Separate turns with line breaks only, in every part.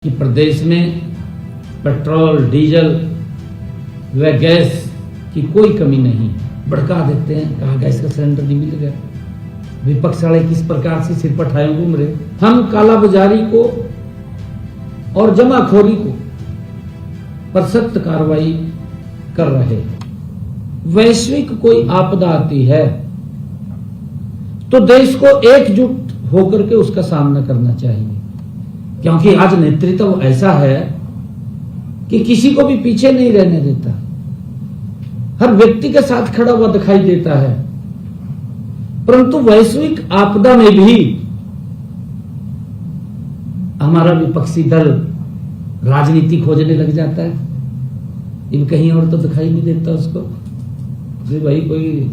कि प्रदेश में petrol, diesel व गैस की कोई कमी नहीं। भड़का देते हैं, कहा गैस का सिलेंडर नहीं मिल गया। विपक्ष वाले किस प्रकार से सिर पर ठाए घूम रहे। हम कालाबाजारी को और जमाखोरी को पर सख्त कार्रवाई कर रहे। वैश्विक कोई आपदा आती है तो देश को एकजुट होकर के उसका सामना करना चाहिए, क्योंकि आज नेतृत्व ऐसा है कि किसी को भी पीछे नहीं रहने देता, हर व्यक्ति के साथ खड़ा हुआ दिखाई देता है। परंतु वैश्विक आपदा में भी हमारा विपक्षी दल राजनीति खोजने लग जाता है। इन कहीं और तो दिखाई नहीं देता उसको। भाई कोई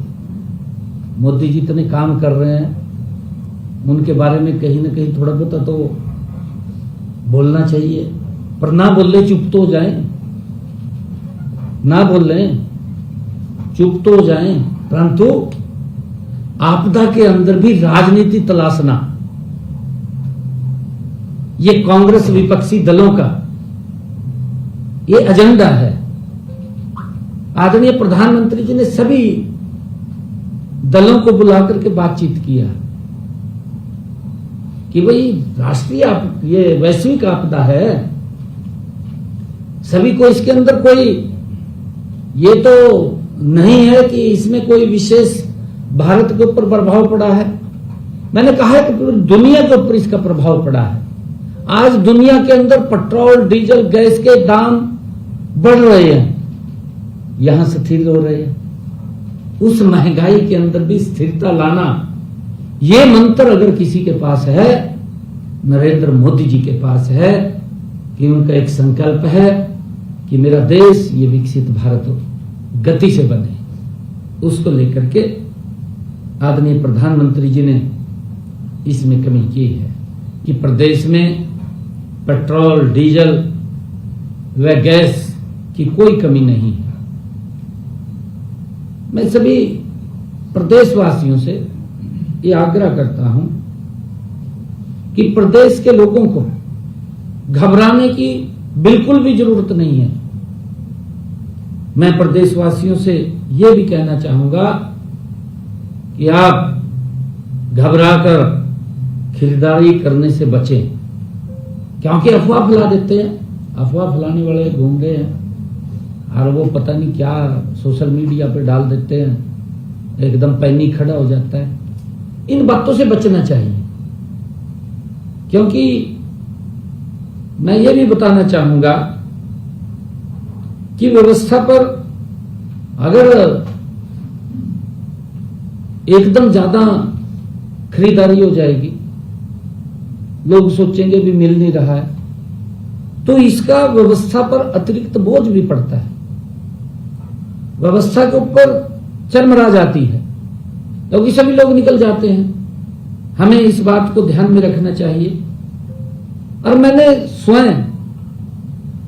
मोदी जी इतने काम कर रहे हैं, उनके बारे में कहीं ना कहीं थोड़ा बहुत तो बोलना चाहिए, पर ना बोल ले चुप तो हो जाए, ना बोल ले चुप तो हो जाए। परंतु आपदा के अंदर भी राजनीति तलाशना, ये कांग्रेस विपक्षी दलों का ये एजेंडा है। आदरणीय प्रधानमंत्री जी ने सभी दलों को बुलाकर के बातचीत किया कि भाई राष्ट्रीय ये वैश्विक आपदा है, सभी को इसके अंदर कोई ये तो नहीं है कि इसमें कोई विशेष भारत के ऊपर प्रभाव पड़ा है। मैंने कहा है कि पूरी दुनिया के ऊपर इसका प्रभाव पड़ा है। आज दुनिया के अंदर पेट्रोल, डीजल, गैस के दाम बढ़ रहे हैं, यहां स्थिर हो रहे हैं। उस महंगाई के अंदर भी स्थिरता लाना, ये मंत्र अगर किसी के पास है, नरेंद्र मोदी जी के पास है, कि उनका एक संकल्प है कि मेरा देश ये विकसित भारत गति से बने, उसको लेकर के आदरणीय प्रधानमंत्री जी ने इसमें कमी की है कि प्रदेश में पेट्रोल, डीजल व गैस की कोई कमी नहीं है। मैं सभी प्रदेशवासियों से ये आग्रह करता हूं कि प्रदेश के लोगों को घबराने की बिल्कुल भी जरूरत नहीं है। मैं प्रदेशवासियों से यह भी कहना चाहूंगा कि आप घबराकर खरीदारी करने से बचें, क्योंकि अफवाह फैला देते हैं। अफवाह फैलाने वाले घूम रहे हैं और वो पता नहीं क्या सोशल मीडिया पे डाल देते हैं, एकदम पैनी खड़ा हो जाता है। इन बातों से बचना चाहिए, क्योंकि मैं ये भी बताना चाहूंगा कि व्यवस्था पर अगर एकदम ज्यादा खरीदारी हो जाएगी, लोग सोचेंगे भी मिल नहीं रहा है, तो इसका व्यवस्था पर अतिरिक्त बोझ भी पड़ता है, व्यवस्था के ऊपर चरमरा जाती है, क्योंकि सभी लोग निकल जाते हैं। हमें इस बात को ध्यान में रखना चाहिए। और मैंने स्वयं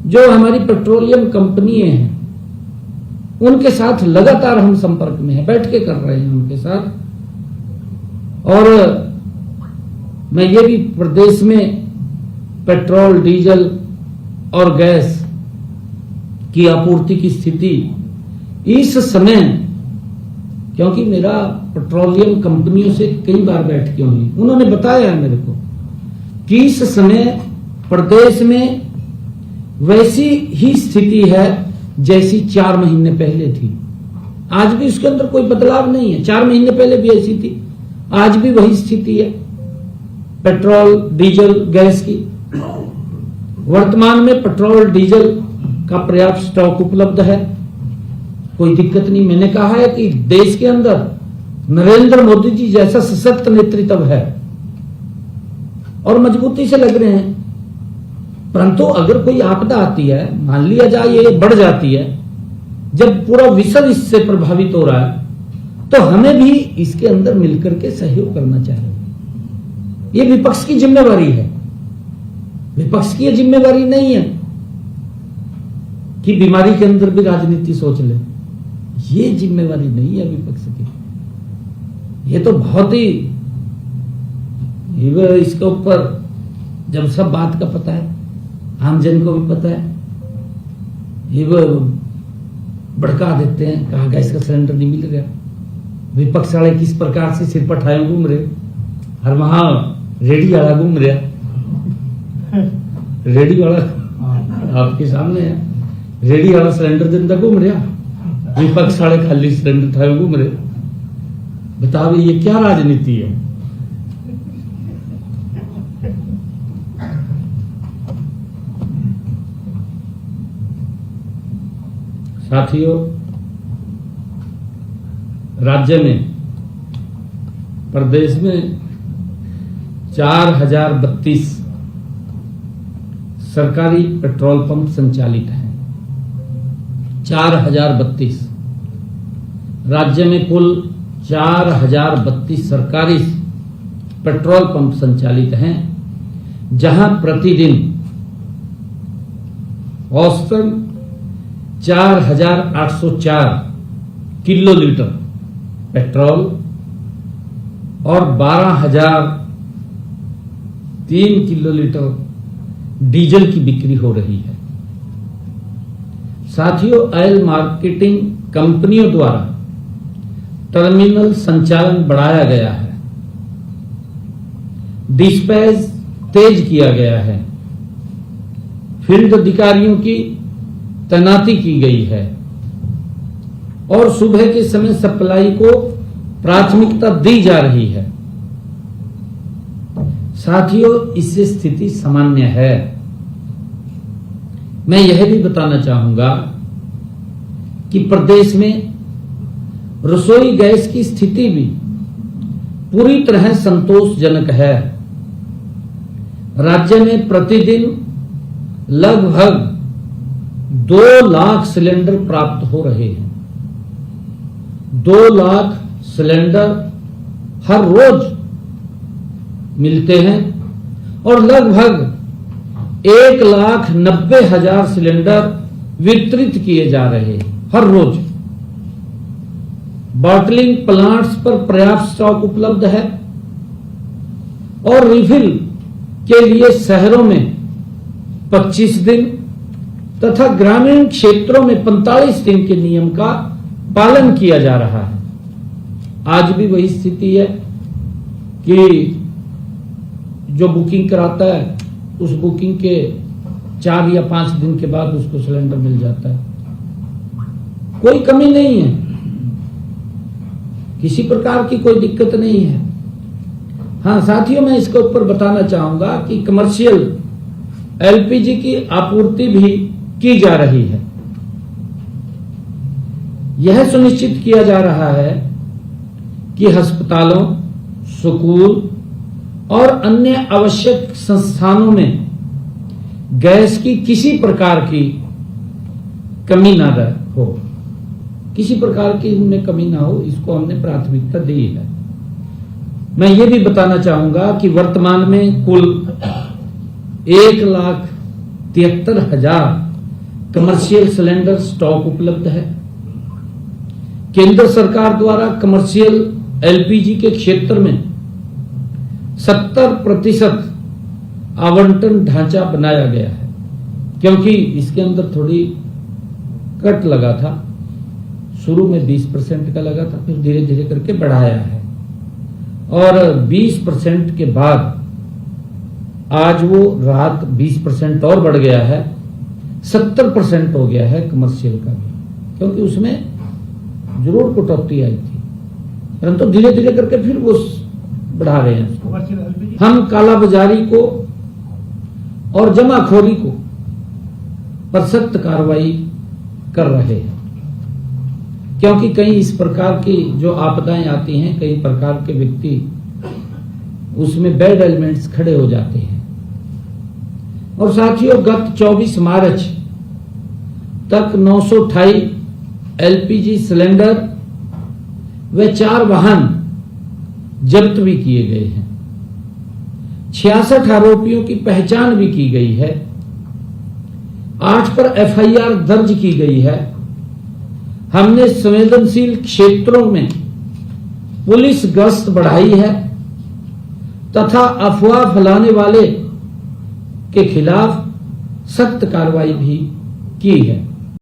जो हमारी पेट्रोलियम कंपनियां हैं, उनके साथ लगातार हम संपर्क में हैं, बैठ के कर रहे हैं उनके साथ। और मैं ये भी प्रदेश में पेट्रोल, डीजल और गैस की आपूर्ति की स्थिति इस समय, क्योंकि मेरा पेट्रोलियम कंपनियों से कई बार बैठकें हुई, उन्होंने बताया है मेरे को कि इस समय प्रदेश में वैसी ही स्थिति है जैसी 4 महीने पहले थी। आज भी उसके अंदर कोई बदलाव नहीं है। 4 महीने पहले भी ऐसी थी, आज भी वही स्थिति है पेट्रोल, डीजल, गैस की। वर्तमान में पेट्रोल, डीजल का पर्याप्त स्टॉक उपलब्ध है, कोई दिक्कत नहीं। मैंने कहा है कि देश के अंदर नरेंद्र मोदी जी जैसा सशक्त नेतृत्व है और मजबूती से लग रहे हैं। परंतु अगर कोई आपदा आती है, मान लिया जाए ये बढ़ जाती है, जब पूरा विश्व इससे प्रभावित हो रहा है, तो हमें भी इसके अंदर मिलकर के सहयोग करना चाहिए। ये विपक्ष की जिम्मेवारी है। विपक्ष की ये जिम्मेवारी नहीं है कि बीमारी के अंदर भी राजनीति सोच ले। ये जिम्मेवारी नहीं है विपक्ष की। ये तो बहुत ही इसके ऊपर जब सब बात का पता है आमजन को भी पता है, ये वो भड़का देते हैं, कहा गैस का सिलेंडर नहीं मिल रहा। विपक्ष वाले किस प्रकार से सिर पर ठाए घूम रहे, हर वहां रेडी वाला घूम रहा, रेडी वाला आपके सामने है, रेडी वाला सिलेंडर दिन तक घूम रहा, विपक्ष वाले खाली सिलेंडर ठाए घूम रहे। बताओ ये क्या राजनीति है? साथियों, राज्य में, प्रदेश में 4032 सरकारी पेट्रोल पंप संचालित हैं। 4032 राज्य में कुल 4032 सरकारी पेट्रोल पंप संचालित हैं, जहां प्रतिदिन औसतन 4804 किलोलीटर पेट्रोल और 12003 किलोलीटर डीजल की बिक्री हो रही है। साथियों, ऑयल मार्केटिंग कंपनियों द्वारा टर्मिनल संचालन बढ़ाया गया है, डिस्पैच तेज किया गया है, फील्ड अधिकारियों की तैनाती की गई है और सुबह के समय सप्लाई को प्राथमिकता दी जा रही है। साथियों, इससे स्थिति सामान्य है। मैं यह भी बताना चाहूंगा कि प्रदेश में रसोई गैस की स्थिति भी पूरी तरह संतोषजनक है। राज्य में प्रतिदिन लगभग 2 लाख सिलेंडर प्राप्त हो रहे हैं। 2 लाख सिलेंडर हर रोज मिलते हैं और लगभग 1,90,000 सिलेंडर वितरित किए जा रहे हैं हर रोज। बॉटलिंग प्लांट्स पर पर्याप्त स्टॉक उपलब्ध है और रिफिल के लिए शहरों में 25 दिन तथा ग्रामीण क्षेत्रों में 45 दिन के नियम का पालन किया जा रहा है। आज भी वही स्थिति है कि जो बुकिंग कराता है उस बुकिंग के 4 या 5 दिन के बाद उसको सिलेंडर मिल जाता है। कोई कमी नहीं है, किसी प्रकार की कोई दिक्कत नहीं है। हाँ साथियों, मैं इसके ऊपर बताना चाहूंगा कि कमर्शियल एलपीजी की आपूर्ति भी की जा रही है। यह सुनिश्चित किया जा रहा है कि अस्पतालों, स्कूल और अन्य आवश्यक संस्थानों में गैस की किसी प्रकार की कमी ना हो, किसी प्रकार की इनमें कमी ना हो, इसको हमने प्राथमिकता दी है। मैं ये भी बताना चाहूंगा कि वर्तमान में कुल 1,73,000 कमर्शियल सिलेंडर स्टॉक उपलब्ध है। केंद्र सरकार द्वारा कमर्शियल एलपीजी के क्षेत्र में 70% आवंटन ढांचा बनाया गया है, क्योंकि इसके अंदर थोड़ी कट लगा था। शुरू में 20% का लगा था, फिर धीरे धीरे करके बढ़ाया है और 20% के बाद आज वो रात 20% और बढ़ गया है, 70% हो गया है कमर्शियल का भी, क्योंकि उसमें जरूर कटौती आई थी, परंतु धीरे धीरे करके फिर वो बढ़ा रहे हैं। हम कालाबाजारी को और जमाखोरी को पर सख्त कार्रवाई कर रहे हैं, क्योंकि कई इस प्रकार की जो आपदाएं आती हैं, कई प्रकार के व्यक्ति उसमें बैड एलिमेंट्स खड़े हो जाते हैं। और साथियों, गत 24 मार्च तक 928 एलपीजी सिलेंडर व 4 वाहन जब्त भी किए गए हैं। 66 आरोपियों की पहचान भी की गई है। 8 पर एफआईआर दर्ज की गई है। हमने संवेदनशील क्षेत्रों में पुलिस गश्त बढ़ाई है तथा अफवाह फैलाने वाले के खिलाफ सख्त कार्रवाई भी की है।